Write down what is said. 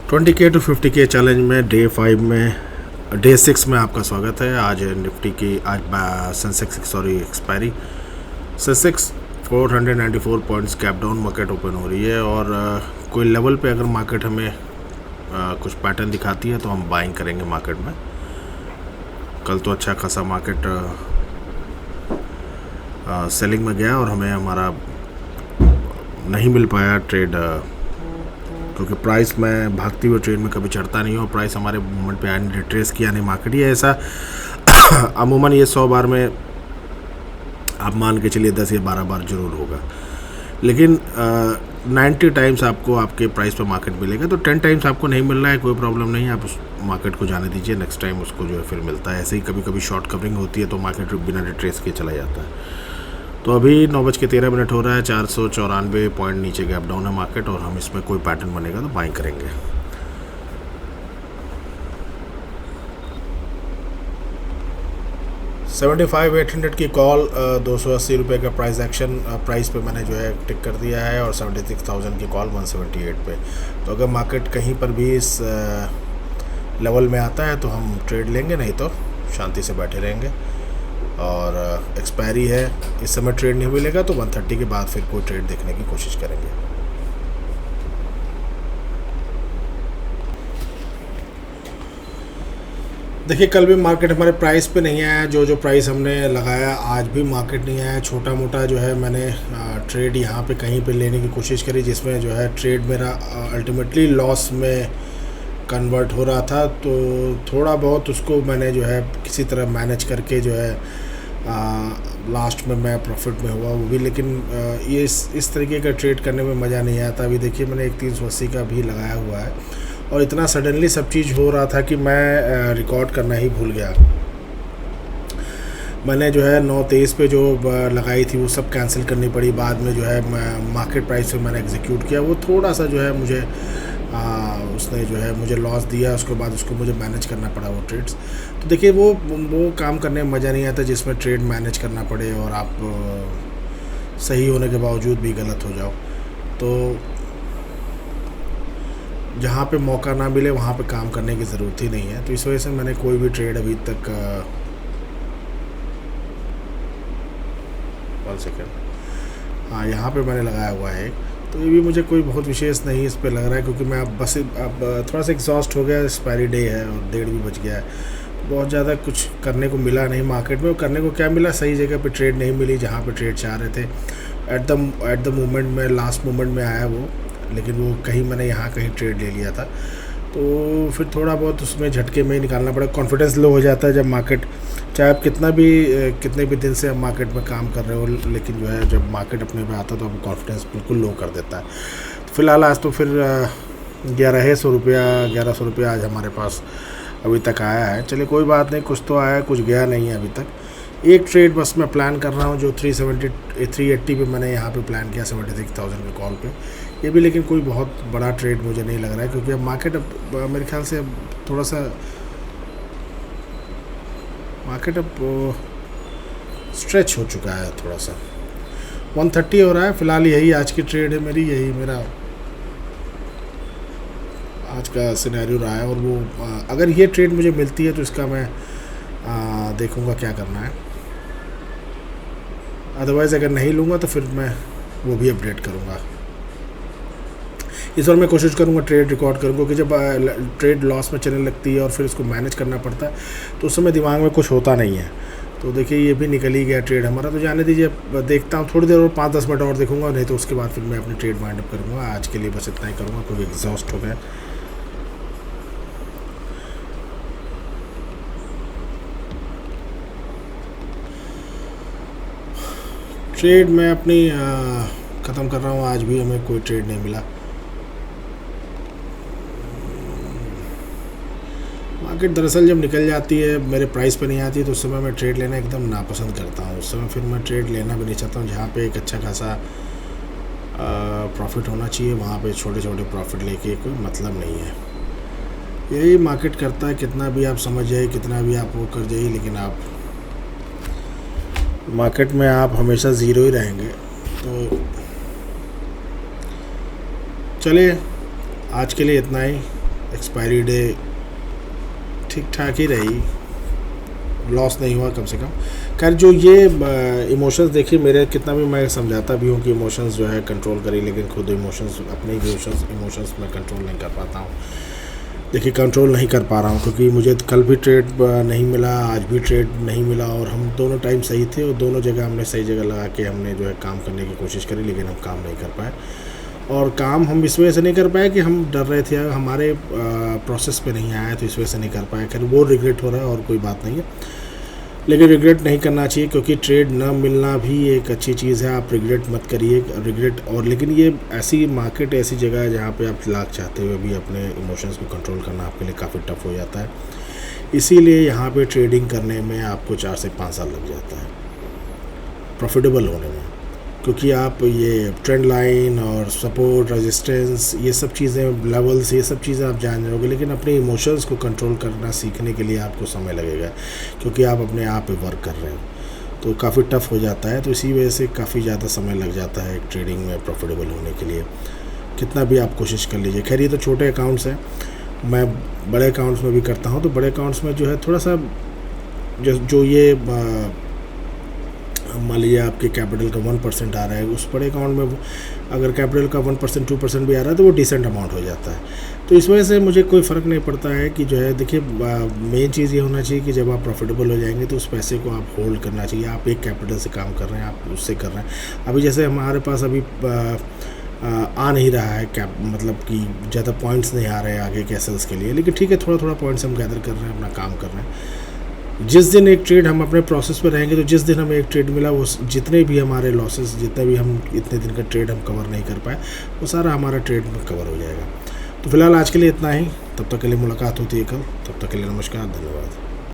20K to 50K challenge में day 6 में आपका स्वागत है। आज निफ्टी की Sensex expiry Sensex 494 points cap down market open हो रही है और कोई लेवल पे अगर मार्केट हमें कुछ पैटर्न दिखाती है तो हम बाइंग करेंगे मार्केट में। कल तो अच्छा खासा मार्केट सेलिंग में गया और हमें हमारा नहीं मिल पाया ट्रेड, क्योंकि प्राइस में भागती हुई ट्रेड में कभी चढ़ता नहीं हो। प्राइस हमारे मूवमेंट पे आया नहीं, रिट्रेस किया नहीं मार्केट। ये ऐसा अमूमन ये 100 बार में आप मान के चलिए 10 या 12 बार जरूर होगा, लेकिन 90 टाइम्स आपको आपके प्राइस पे मार्केट मिलेगा। तो 10 टाइम्स आपको नहीं मिल रहा है, कोई प्रॉब्लम नहीं है, आप उस मार्केट को जाने दीजिए, नेक्स्ट टाइम उसको जो है फिर मिलता है। ऐसे ही कभी कभी शॉर्ट कवरिंग होती है तो मार्केट बिना रिट्रेस के चला जाता है। तो अभी 9:13 हो रहा है, 494 पॉइंट नीचे गैप डाउन है मार्केट और हम इसमें कोई पैटर्न बनेगा तो बाइंग करेंगे। $75,800 की कॉल, 280 रुपये का प्राइस एक्शन प्राइस पे मैंने जो है टिक कर दिया है और 76,000 की कॉल 178 पे। तो अगर मार्केट कहीं पर भी इस लेवल में आता है तो हम ट्रेड लेंगे, नहीं तो शांति से बैठे रहेंगे। और एक्सपायरी है, इस समय ट्रेड नहीं मिलेगा तो 130 के बाद फिर कोई ट्रेड देखने की कोशिश करेंगे। देखिए, कल भी मार्केट हमारे प्राइस पे नहीं आया, जो प्राइस हमने लगाया आज भी मार्केट नहीं आया। छोटा मोटा जो है मैंने ट्रेड यहाँ पे कहीं पे लेने की कोशिश करी, जिसमें जो है ट्रेड मेरा अल्टीमेटली लॉस में कन्वर्ट हो रहा था। तो थोड़ा बहुत उसको मैंने जो है किसी तरह मैनेज करके जो है लास्ट में मैं प्रॉफिट में हुआ वो भी। लेकिन ये इस तरीके का ट्रेड करने में मज़ा नहीं आता। अभी देखिए, मैंने एक 380 का भी लगाया हुआ है और इतना सडनली सब चीज़ हो रहा था कि मैं रिकॉर्ड करना ही भूल गया। मैंने जो है 9:23 पे जो लगाई थी वो सब कैंसिल करनी पड़ी। बाद में जो है मार्केट प्राइस से मैंने एग्जीक्यूट किया, वो थोड़ा सा जो है मुझे उसने जो है मुझे लॉस दिया। उसके बाद उसको मुझे मैनेज करना पड़ा वो ट्रेड्स। तो देखिए, वो काम करने में मज़ा नहीं आता जिसमें ट्रेड मैनेज करना पड़े और आप सही होने के बावजूद भी गलत हो जाओ। तो जहाँ पे मौका ना मिले वहाँ पे काम करने की ज़रूरत ही नहीं है। तो इस वजह से मैंने कोई भी ट्रेड अभी तक 1 सेकेंड, हाँ, यहाँ पे मैंने लगाया हुआ है। तो ये भी मुझे कोई बहुत विशेष नहीं इस पे लग रहा है, क्योंकि मैं अब थोड़ा सा एग्जॉस्ट हो गया। एक्सपायरी डे है और 1:30 भी बज गया है। बहुत ज़्यादा कुछ करने को मिला नहीं मार्केट में। करने को क्या मिला, सही जगह पे ट्रेड नहीं मिली जहाँ पे ट्रेड चाह रहे थे। एट द मोमेंट में, लास्ट मोमेंट में आया वो, लेकिन वो कहीं मैंने यहाँ कहीं ट्रेड ले लिया था। तो फिर थोड़ा बहुत उसमें झटके में ही निकालना पड़ा। कॉन्फिडेंस लो हो जाता है जब मार्केट, चाहे आप कितने भी दिन से आप मार्केट में काम कर रहे हो, लेकिन जो है जब मार्केट अपने पे आता है तो आपको कॉन्फिडेंस बिल्कुल लो कर देता है। तो फिलहाल आज तो फिर 1100 रुपया आज हमारे पास अभी तक आया है। चलिए, कोई बात नहीं, कुछ तो आया, कुछ गया नहीं है अभी तक। एक ट्रेड बस मैं प्लान कर रहा हूँ जो 380 पे मैंने यहाँ पे प्लान किया 76,000 के कॉल पे। ये भी लेकिन कोई बहुत बड़ा ट्रेड मुझे नहीं लग रहा है, क्योंकि अब मार्केट मेरे ख्याल से थोड़ा सा मार्केट स्ट्रेच हो चुका है थोड़ा सा। 130 हो रहा है फिलहाल। यही आज की ट्रेड है मेरी, यही मेरा आज का सिनेरियो रहा है। और वो अगर ये ट्रेड मुझे मिलती है तो इसका मैं देखूंगा क्या करना है। अदरवाइज़ अगर नहीं लूँगा तो फिर मैं वो भी अपडेट करूँगा। इस बार मैं कोशिश करूँगा ट्रेड रिकॉर्ड करूँगा, क्योंकि जब ट्रेड लॉस में चलने लगती है और फिर उसको मैनेज करना पड़ता है तो उस समय दिमाग में कुछ होता नहीं है। तो देखिए, ये भी निकल ही गया ट्रेड हमारा। तो जाने दीजिए, देखता हूँ थोड़ी देर और 5-10 मिनट और देखूँगा, नहीं तो उसके बाद फिर मैं अपनी ट्रेड वाइंड अप करूँगा। आज के लिए बस इतना ही करूँगा, क्योंकि एग्जॉस्ट हो गया। ट्रेड मैं अपनी ख़त्म कर रहा हूँ। आज भी हमें कोई ट्रेड नहीं मिला। मार्केट दरअसल जब निकल जाती है, मेरे प्राइस पे नहीं आती, तो उस समय मैं ट्रेड लेना एकदम नापसंद करता हूँ। उस समय फिर मैं ट्रेड लेना भी नहीं चाहता हूँ। जहाँ पे एक अच्छा खासा प्रॉफिट होना चाहिए वहाँ पे छोटे छोटे प्रॉफिट लेके कोई मतलब नहीं है। यही मार्केट करता है, कितना भी आप समझ जाइए, कितना भी आप वो कर जाइए, लेकिन आप मार्केट में आप हमेशा ज़ीरो ही रहेंगे। तो चलिए, आज के लिए इतना ही। एक्सपायरी डे ठीक ठाक ही रही, लॉस नहीं हुआ कम से कम। खैर जो ये इमोशंस देखिए मेरे, कितना भी मैं समझाता भी हूँ कि इमोशंस जो है कंट्रोल करिए, लेकिन खुद इमोशंस, अपने इमोशंस मैं कंट्रोल नहीं कर पाता हूँ। देखिए कंट्रोल नहीं कर पा रहा हूँ, क्योंकि मुझे कल भी ट्रेड नहीं मिला, आज भी ट्रेड नहीं मिला, और हम दोनों टाइम सही थे और दोनों जगह हमने सही जगह लगा के हमने जो है काम करने की कोशिश करी, लेकिन हम काम नहीं कर पाए। और काम हम इस वजह से नहीं कर पाए कि हम डर रहे थे, हमारे प्रोसेस पे नहीं आया, तो इस वजह से नहीं कर पाए। खैर वो रिग्रेट हो रहा है और कोई बात नहीं है, लेकिन रिग्रेट नहीं करना चाहिए, क्योंकि ट्रेड ना मिलना भी एक अच्छी चीज़ है। आप रिग्रेट मत करिए, रिग्रेट। और लेकिन ये ऐसी मार्केट, ऐसी जगह है जहाँ पे आप लाख चाहते हुए भी अपने इमोशंस को कंट्रोल करना आपके लिए काफ़ी टफ हो जाता है। इसीलिए यहाँ पे ट्रेडिंग करने में आपको 4 से 5 साल लग जाता है प्रॉफिटेबल होने में, क्योंकि आप ये ट्रेंड लाइन और सपोर्ट, रेजिस्टेंस, ये सब चीज़ें, लेवल्स, ये सब चीज़ें आप जान रहोगे, लेकिन अपने इमोशंस को कंट्रोल करना सीखने के लिए आपको समय लगेगा, क्योंकि आप अपने आप पे वर्क कर रहे हो, तो काफ़ी टफ हो जाता है। तो इसी वजह से काफ़ी ज़्यादा समय लग जाता है ट्रेडिंग में प्रॉफिटेबल होने के लिए, कितना भी आप कोशिश कर लीजिए। खैर ये तो छोटे अकाउंट्स हैं, मैं बड़े अकाउंट्स में भी करता हूँ। तो बड़े अकाउंट्स में जो है थोड़ा सा जो ये मान लीजिए आपके कैपिटल का 1% आ रहा है, उस बड़े अकाउंट में अगर कैपिटल का 1% 2% भी आ रहा है तो वो डिसेंट अमाउंट हो जाता है। तो इस वजह से मुझे कोई फ़र्क नहीं पड़ता है कि जो है, देखिए मेन चीज़ ये होना चाहिए कि जब आप प्रॉफिटेबल हो जाएंगे तो उस पैसे को आप होल्ड करना चाहिए। आप एक कैपिटल से काम कर रहे हैं, आप उससे कर रहे हैं। अभी जैसे हमारे पास अभी आ नहीं रहा है मतलब कि ज़्यादा पॉइंट्स नहीं आ रहे हैं आगे के एसेल्स के लिए, लेकिन ठीक है, थोड़ा थोड़ा पॉइंट्स हम गैदर कर रहे हैं, अपना काम कर रहे हैं। जिस दिन एक ट्रेड हम अपने प्रोसेस पे रहेंगे, तो जिस दिन हमें एक ट्रेड मिला, वो जितने भी हमारे लॉसेस, जितने भी हम इतने दिन का ट्रेड हम कवर नहीं कर पाए, वो सारा हमारा ट्रेड में कवर हो जाएगा। तो फिलहाल आज के लिए इतना ही, तब तक के लिए मुलाकात होती है कल, तब तक के लिए नमस्कार, धन्यवाद।